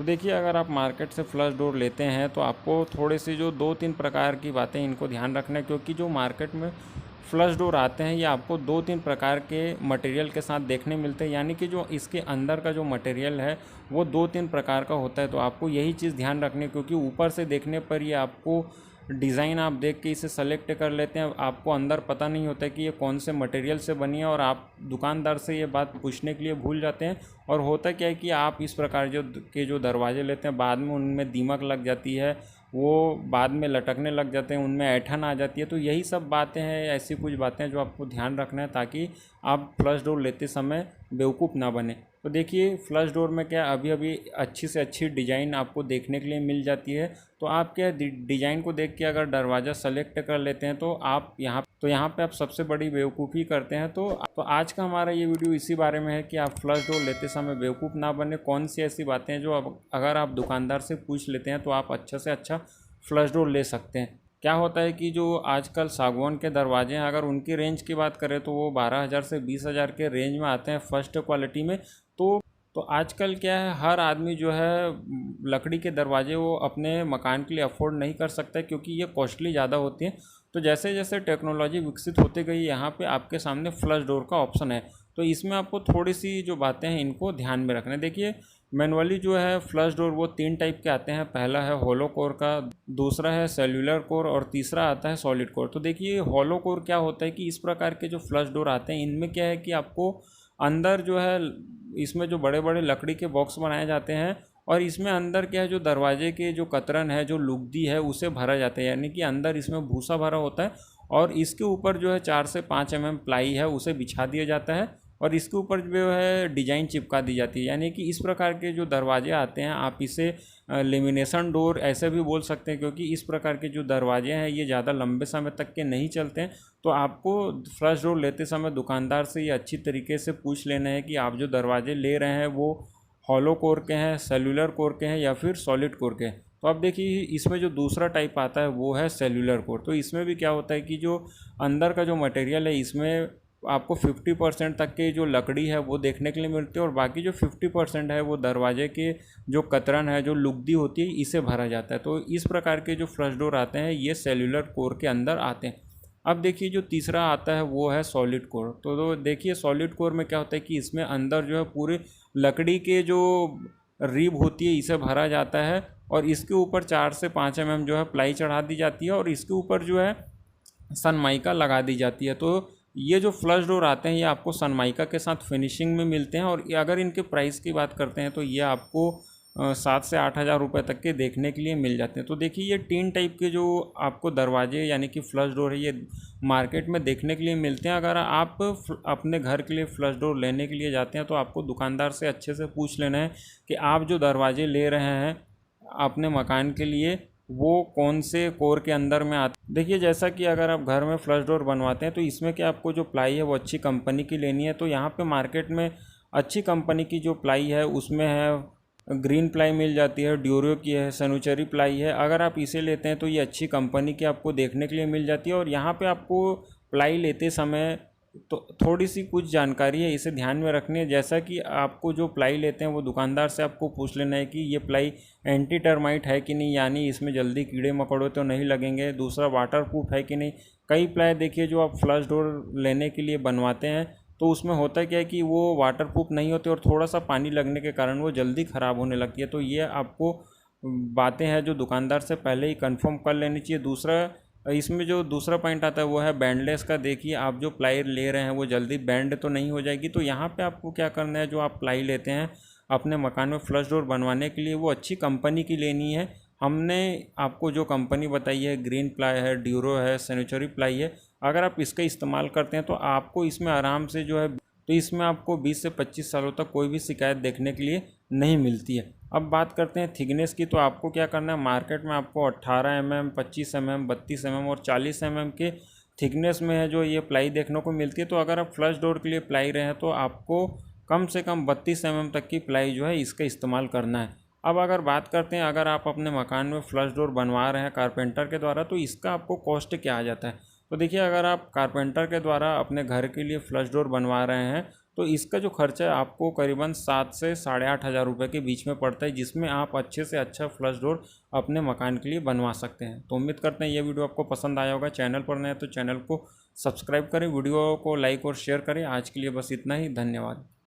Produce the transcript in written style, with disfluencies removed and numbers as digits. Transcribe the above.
तो देखिए, अगर आप मार्केट से फ्लश डोर लेते हैं तो आपको थोड़े से जो 2-3 प्रकार की बातें इनको ध्यान रखना है, क्योंकि जो मार्केट में फ्लश डोर आते हैं ये आपको 2-3 प्रकार के मटेरियल के साथ देखने मिलते हैं, यानी कि जो इसके अंदर का जो मटेरियल है वो 2-3 प्रकार का होता है। तो आपको यही चीज़ ध्यान रखनी है, क्योंकि ऊपर से देखने पर ये आपको डिज़ाइन आप देख के इसे सेलेक्ट कर लेते हैं, आपको अंदर पता नहीं होता कि ये कौन से मटेरियल से बनी है, और आप दुकानदार से ये बात पूछने के लिए भूल जाते हैं। और होता क्या है कि आप इस प्रकार जो दरवाजे लेते हैं, बाद में उनमें दीमक लग जाती है, वो बाद में लटकने लग जाते हैं, उनमें ऐंठन आ जाती है। तो यही सब बातें हैं, ऐसी कुछ बातें हैं जो आपको ध्यान रखना है, ताकि आप फ्लश डोर लेते समय बेवकूफ़ ना बने। तो देखिए, फ्लश डोर में क्या अभी अभी अच्छी से अच्छी डिज़ाइन आपको देखने के लिए मिल जाती है। तो आप क्या डिज़ाइन को देख के अगर दरवाज़ा सेलेक्ट कर लेते हैं तो आप यहाँ पे आप सबसे बड़ी बेवकूफ़ी करते हैं। तो आज का हमारा ये वीडियो इसी बारे में है कि आप फ्लश डोर लेते समय बेवकूफ़ ना बने। कौन सी ऐसी बातें हैं जो अगर आप दुकानदार से पूछ लेते हैं तो आप अच्छा से अच्छा फ्लश डोर ले सकते हैं। क्या होता है कि जो आजकल सागवान के दरवाजे हैं, अगर उनकी रेंज की बात करें तो वो 12,000 से 20,000 के रेंज में आते हैं फर्स्ट क्वालिटी में। तो आजकल क्या है, हर आदमी जो है लकड़ी के दरवाजे वो अपने मकान के लिए अफोर्ड नहीं कर सकता, क्योंकि ये कॉस्टली ज़्यादा होती हैं। तो जैसे जैसे टेक्नोलॉजी विकसित होती गई, यहाँ पे आपके सामने फ्लश डोर का ऑप्शन है। तो इसमें आपको थोड़ी सी जो बातें हैं इनको ध्यान में रखना है। देखिए, मैनुअली जो है फ्लश डोर वो 3 टाइप के आते हैं। पहला है हॉलो कोर का, दूसरा है सेल्युलर कोर, और तीसरा आता है सॉलिड कोर। तो देखिए, हॉलो कोर क्या होता है कि इस प्रकार के जो फ्लश डोर आते हैं इनमें क्या है कि आपको अंदर जो है, इसमें जो बड़े बड़े लकड़ी के बॉक्स बनाए जाते हैं, और इसमें अंदर क्या है, जो दरवाजे के जो कतरन है, जो लुगदी है, उसे भरा जाता है, यानी कि अंदर इसमें भूसा भरा होता है। और इसके ऊपर जो है 4 से 5 mm प्लाई है, उसे बिछा दिया जाता है, और इसके ऊपर जो है डिजाइन चिपका दी जाती है। यानी कि इस प्रकार के जो दरवाजे आते हैं, आप इसे लेमिनेशन डोर ऐसे भी बोल सकते हैं, क्योंकि इस प्रकार के जो दरवाजे हैं ये ज़्यादा लंबे समय तक के नहीं चलते हैं। तो आपको फ्लश डोर लेते समय दुकानदार से ये अच्छी तरीके से पूछ लेना है कि आप जो दरवाजे ले रहे हैं वो हॉलो कोर के हैं, सेल्युलर कोर के हैं, या फिर सॉलिड कोर के हैं। तो अब देखिए, इसमें जो दूसरा टाइप आता है वो है सेल्युलर कोर। तो इसमें भी क्या होता है कि जो अंदर का जो मटेरियल है, इसमें आपको 50% तक की जो लकड़ी है वो देखने के लिए मिलती है, और बाकी जो 50% है वो दरवाजे के जो कतरन है, जो लुगदी होती है, इसे भरा जाता है। तो इस प्रकार के जो फ्लश डोर आते हैं ये सेल्युलर कोर के अंदर आते हैं। अब देखिए, जो तीसरा आता है वो है सॉलिड कोर। तो देखिए, सॉलिड कोर में क्या होता है कि इसमें अंदर जो है पूरे लकड़ी के जो रिब होती है इसे भरा जाता है, और इसके ऊपर 4 से 5 mm जो है प्लाई चढ़ा दी जाती है, और इसके ऊपर जो है सनमाइका लगा दी जाती है। तो ये जो फ्लश डोर आते हैं ये आपको सनमाइका के साथ फिनिशिंग में मिलते हैं, और अगर इनके प्राइस की बात करते हैं तो ये आपको 7 से 8 हज़ार रुपये तक के देखने के लिए मिल जाते हैं। तो देखिए, ये 3 टाइप के जो आपको दरवाजे यानी कि फ्लश डोर है ये मार्केट में देखने के लिए मिलते हैं। अगर आप अपने घर के लिए फ्लश डोर लेने के लिए जाते हैं तो आपको दुकानदार से अच्छे से पूछ लेना है कि आप जो दरवाजे ले रहे हैं अपने मकान के लिए वो कौन से कोर के अंदर में आते। देखिए, जैसा कि अगर आप घर में फ्लश डोर बनवाते हैं तो इसमें क्या आपको जो प्लाई है वो अच्छी कंपनी की लेनी है। तो यहाँ पे मार्केट में अच्छी कंपनी की जो प्लाई है उसमें है ग्रीन प्लाई मिल जाती है, ड्यूरो की है, सनुचरी प्लाई है। अगर आप इसे लेते हैं तो ये अच्छी कंपनी की आपको देखने के लिए मिल जाती है। और यहाँ पे आपको प्लाई लेते समय तो थोड़ी सी कुछ जानकारी है, इसे ध्यान में रखनी है। जैसा कि आपको जो प्लाई लेते हैं वो दुकानदार से आपको पूछ लेना है कि ये प्लाई एंटी टर्माइट है कि नहीं, यानी इसमें जल्दी कीड़े मकोड़े तो नहीं लगेंगे। दूसरा, वाटर प्रूफ है कि नहीं। कई प्लाई देखिए जो आप फ्लश डोर लेने के लिए बनवाते हैं तो उसमें होता क्या है कि वो वाटर प्रूफ नहीं होते, और थोड़ा सा पानी लगने के कारण वो जल्दी ख़राब होने लगती है। तो ये आपको बातें हैं जो दुकानदार से पहले ही कंफर्म कर लेनी चाहिए। दूसरा, इसमें जो दूसरा पॉइंट आता है वो है बैंडलेस का। देखिए, आप जो प्लाई ले रहे हैं वो जल्दी बैंड तो नहीं हो जाएगी। तो यहाँ पे आपको क्या करना है, जो आप प्लाई लेते हैं अपने मकान में फ्लश डोर बनवाने के लिए वो अच्छी कंपनी की लेनी है। हमने आपको जो कंपनी बताई है, ग्रीन प्लाई है, ड्यूरो है, सैनिटरी प्लाई है, अगर आप इसका इस्तेमाल करते हैं तो आपको इसमें आराम से जो है, तो इसमें आपको 20 से 25 सालों तक कोई भी शिकायत देखने के लिए नहीं मिलती है। अब बात करते हैं थिकनेस की। तो आपको क्या करना है, मार्केट में आपको 18 mm, 25 mm, 32 mm और 40 mm के थिकनेस में है जो ये प्लाई देखने को मिलती है। तो अगर आप फ्लश डोर के लिए प्लाई रहे हैं तो आपको कम से कम 32 mm तक की प्लाई जो है इसका इस्तेमाल करना है। अब अगर बात करते हैं, अगर आप अपने मकान में फ्लश डोर बनवा रहे हैं कारपेंटर के द्वारा तो इसका आपको कॉस्ट क्या आ जाता है। तो देखिए, अगर आप कारपेंटर के द्वारा अपने घर के लिए फ्लश डोर बनवा रहे हैं तो इसका जो खर्चा है आपको करीबन 7 से 8,500 रुपये के बीच में पड़ता है, जिसमें आप अच्छे से अच्छा फ्लश डोर अपने मकान के लिए बनवा सकते हैं। तो उम्मीद करते हैं ये वीडियो आपको पसंद आया होगा। चैनल पर नए तो चैनल को सब्सक्राइब करें, वीडियो को लाइक और शेयर करें। आज के लिए बस इतना ही, धन्यवाद।